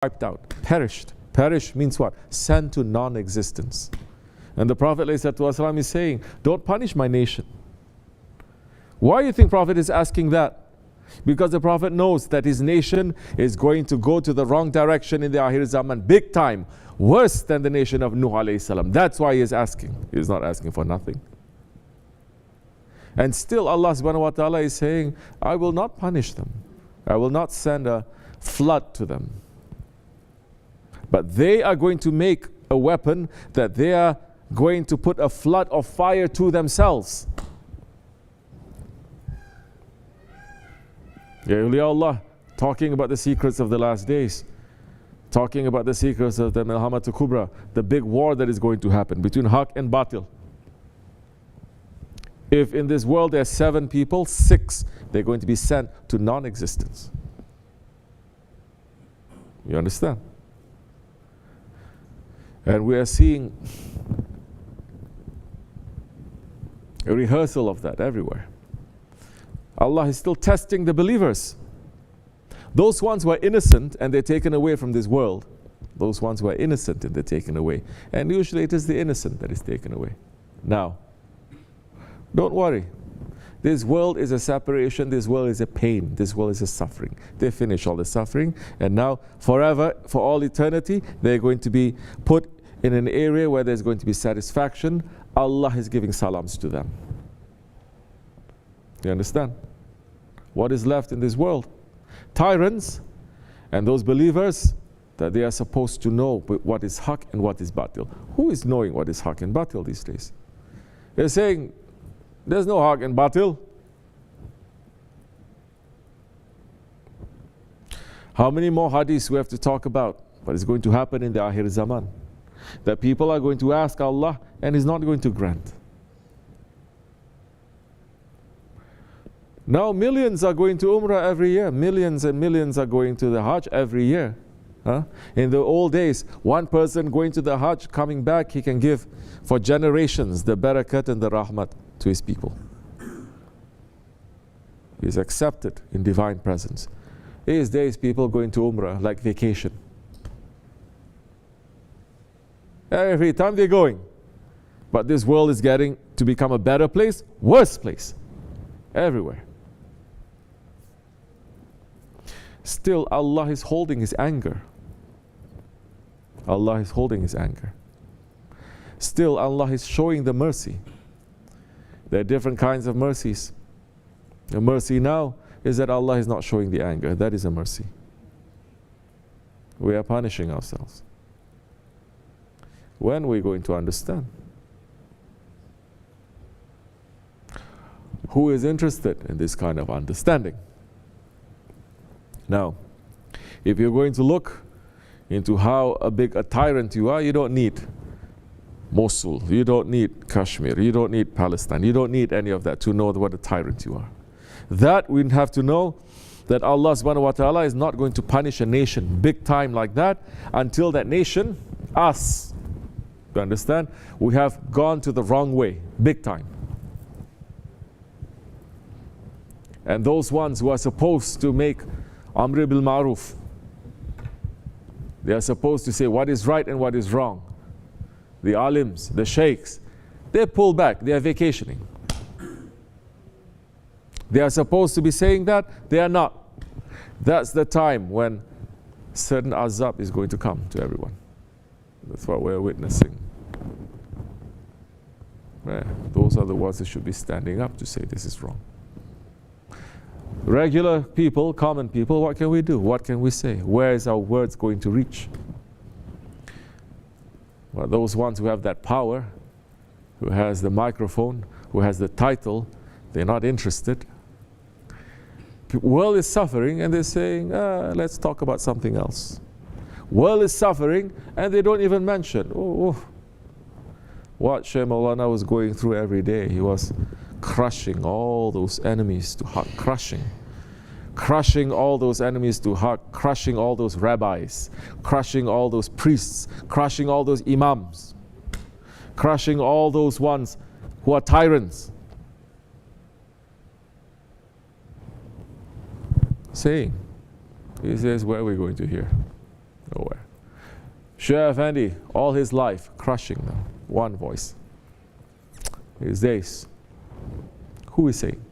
wiped out, perished. Perish means what? Sent to non-existence. And the Prophet ﷺ is saying, don't punish my nation. Why do you think Prophet is asking that? Because the Prophet knows that his nation is going to go to the wrong direction in the Akhir Zaman, big time, worse than the nation of Nuh alayhi salam. That's why he is asking. He is not asking for nothing. And still Allah subhanahu wa ta'ala is saying, I will not punish them. I will not send a flood to them. But they are going to make a weapon that they are going to put a flood of fire to themselves. Ya awliya, talking about the secrets of the last days, talking about the secrets of the Milhamatul Kubra, the big war that is going to happen between Haq and Batil. If in this world there are 7 people, 6, they're going to be sent to non-existence. You understand? And we are seeing a rehearsal of that everywhere. Allah is still testing the believers. Those ones who are innocent and they're taken away from this world. Those ones who are innocent and they're taken away. And usually it is the innocent that is taken away. Now, don't worry. This world is a separation. This world is a pain. This world is a suffering. They finish all the suffering. And now, forever, for all eternity, they're going to be put in an area where there's going to be satisfaction. Allah is giving salams to them. You understand? What is left in this world? Tyrants and those believers that they are supposed to know what is haq and what is batil. Who is knowing what is haq and batil these days? They're saying, there's no haq and batil. How many more hadiths we have to talk about? What is going to happen in the Akhir Zaman? That people are going to ask Allah and He's not going to grant. Now millions are going to Umrah every year. Millions and millions are going to the Hajj every year. In the old days, one person going to the Hajj, coming back, he can give for generations the barakat and the rahmat to his people. He is accepted in divine presence. These days, people going to Umrah like vacation. Every time they're going. But this world is getting to become a better place, worse place. Everywhere. Still, Allah is holding His anger. Allah is holding His anger. Still, Allah is showing the mercy. There are different kinds of mercies. The mercy now is that Allah is not showing the anger. That is a mercy. We are punishing ourselves. When are we going to understand? Who is interested in this kind of understanding? Now, if you're going to look into how big a tyrant you are, you don't need Mosul, you don't need Kashmir, you don't need Palestine, you don't need any of that to know what a tyrant you are. That we have to know that Allah subhanahu wa ta'ala is not going to punish a nation big time like that until that nation, us, you understand? We have gone to the wrong way, big time. And those ones who are supposed to make Amr bil Ma'ruf, they are supposed to say what is right and what is wrong. The alims, the sheikhs, they pull back, they are vacationing. They are supposed to be saying that, they are not. That's the time when certain azab is going to come to everyone. That's what we're witnessing. Those are the ones that should be standing up to say this is wrong. Regular people, common people, what can we do? What can we say? Where is our words going to reach? Well, those ones who have that power, who has the microphone, who has the title, they're not interested. World is suffering and they're saying, let's talk about something else. World is suffering and they don't even mention what Shaykh Maulana was going through every day. He was crushing all those enemies to Haq, crushing all those enemies to Haq, crushing all those rabbis, crushing all those priests, crushing all those imams, crushing all those ones who are tyrants. Saying, he says, where are we going to hear? Shaykh Effendi, all his life, crushing them. One voice. These days, who is saying?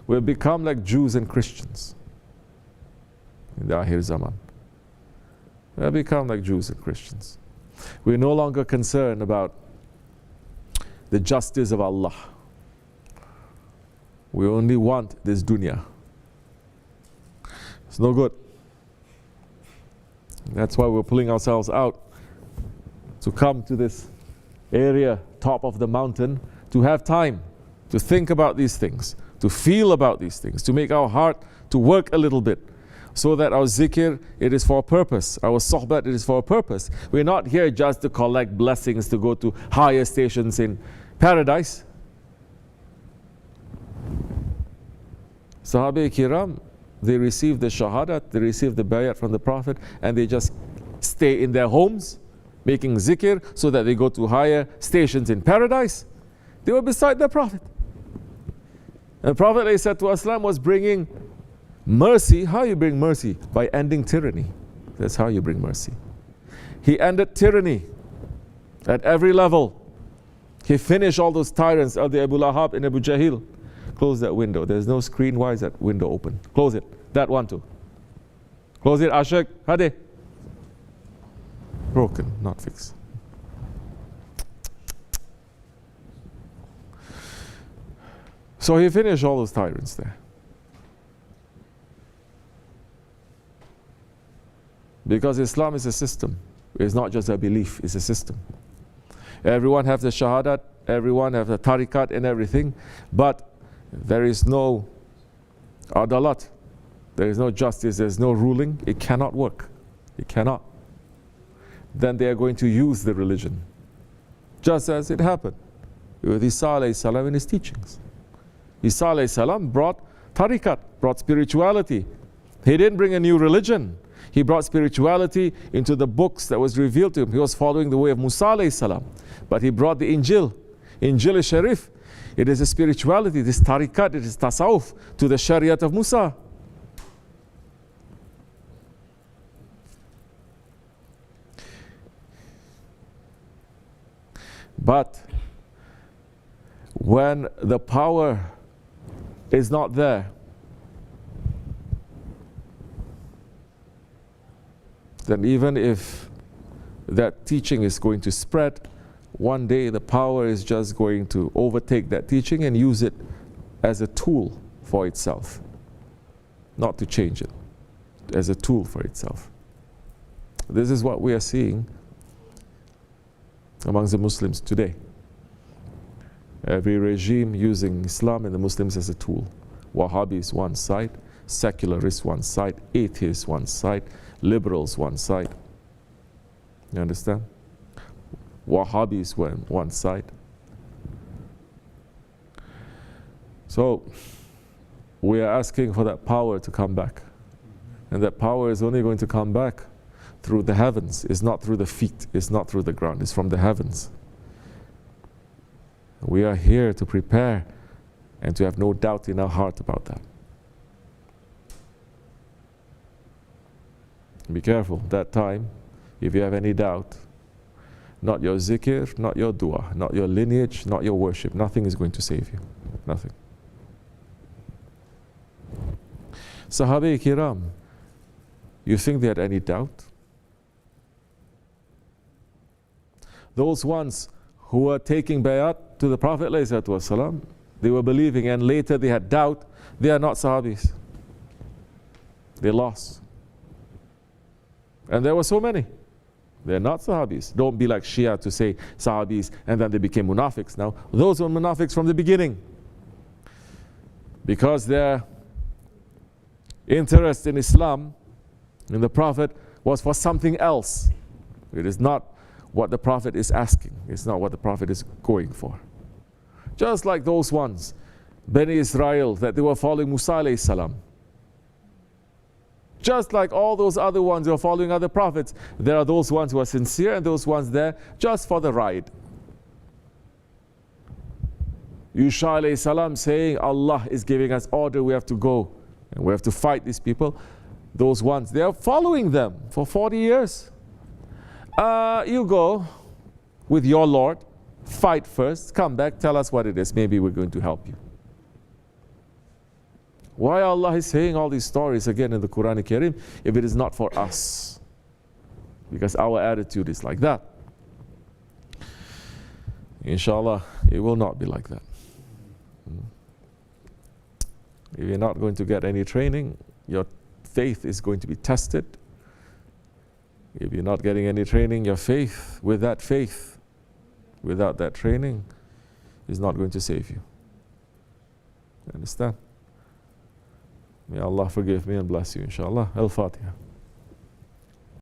We've become like Jews and Christians in the Akhir Zaman. We've become like Jews and Christians. We're no longer concerned about the justice of Allah. We only want this dunya. It's no good. That's why we're pulling ourselves out to come to this area, top of the mountain, to have time to think about these things, to feel about these things, to make our heart to work a little bit, so that our zikr, it is for a purpose. Our sohbat, it is for a purpose. We're not here just to collect blessings, to go to higher stations in paradise. Sahabe Kiram, they received the shahadat, they received the bayat from the Prophet, and they just stay in their homes, making zikr, so that they go to higher stations in paradise. They were beside the Prophet. And the Prophet ﷺ was bringing mercy. How you bring mercy? By ending tyranny. That's how you bring mercy. He ended tyranny at every level. He finished all those tyrants of the Abu Lahab and Abu Jahil. Close that window. There's no screen. Why is that window open? Close it. That one too. Close it, Ashik. Hadi. Broken, not fixed. So he finished all those tyrants there. Because Islam is a system. It's not just a belief, it's a system. Everyone has the shahadat, everyone has the tariqat and everything, but there is no adalat, there is no justice, there is no ruling. It cannot work. It cannot. Then they are going to use the religion, just as it happened with Isa alayhi salam in his teachings. Isa alayhi salam brought tariqat, brought spirituality. He didn't bring a new religion. He brought spirituality into the books that was revealed to him. He was following the way of Musa alayhi salam. But he brought the Injil. Injil is Sharif. It is a spirituality, this tariqat, it is tasawwuf to the Shariat of Musa. But when the power is not there, then even if that teaching is going to spread, one day the power is just going to overtake that teaching and use it as a tool for itself, not to change it, as a tool for itself. This is what we are seeing amongst the Muslims today. Every regime using Islam and the Muslims as a tool. Wahhabis one side, secularists one side, atheists one side, liberals one side. You understand? Wahhabis one side. So we are asking for that power to come back. And that power is only going to come back through the heavens. It's not through the feet, it's not through the ground, it's from the heavens. We are here to prepare and to have no doubt in our heart about that. Be careful, that time, if you have any doubt, not your zikr, not your dua, not your lineage, not your worship, nothing is going to save you. Nothing. Sahabe Kiram, you think they had any doubt? Those ones who were taking bayat to the Prophet ﷺ, they were believing and later they had doubt, they are not Sahabis. They lost. And there were so many. They're not Sahabis. Don't be like Shia to say Sahabis and then they became munafiqs. Now, those were munafiqs from the beginning. Because their interest in Islam, in the Prophet, was for something else. It is not what the Prophet is asking. It's not what the Prophet is going for. Just like those ones, Bani Israel, that they were following Musa alayhi salam. Just like all those other ones who are following other prophets, there are those ones who are sincere and those ones there just for the ride. Yusha alayhi salam saying, Allah is giving us order, we have to go and we have to fight these people. those ones, they are following them for 40 years. You go with your Lord, fight first, come back, tell us what it is. Maybe we're going to help you. Why Allah is saying all these stories again in the Quran Kareem if it is not for us? Because our attitude is like that. Inshallah, it will not be like that. If you're not going to get any training, your faith is going to be tested. If you're not getting any training, your faith, without that training, is not going to save you. Understand? May Allah forgive me and bless you, inshallah. Al-Fatiha.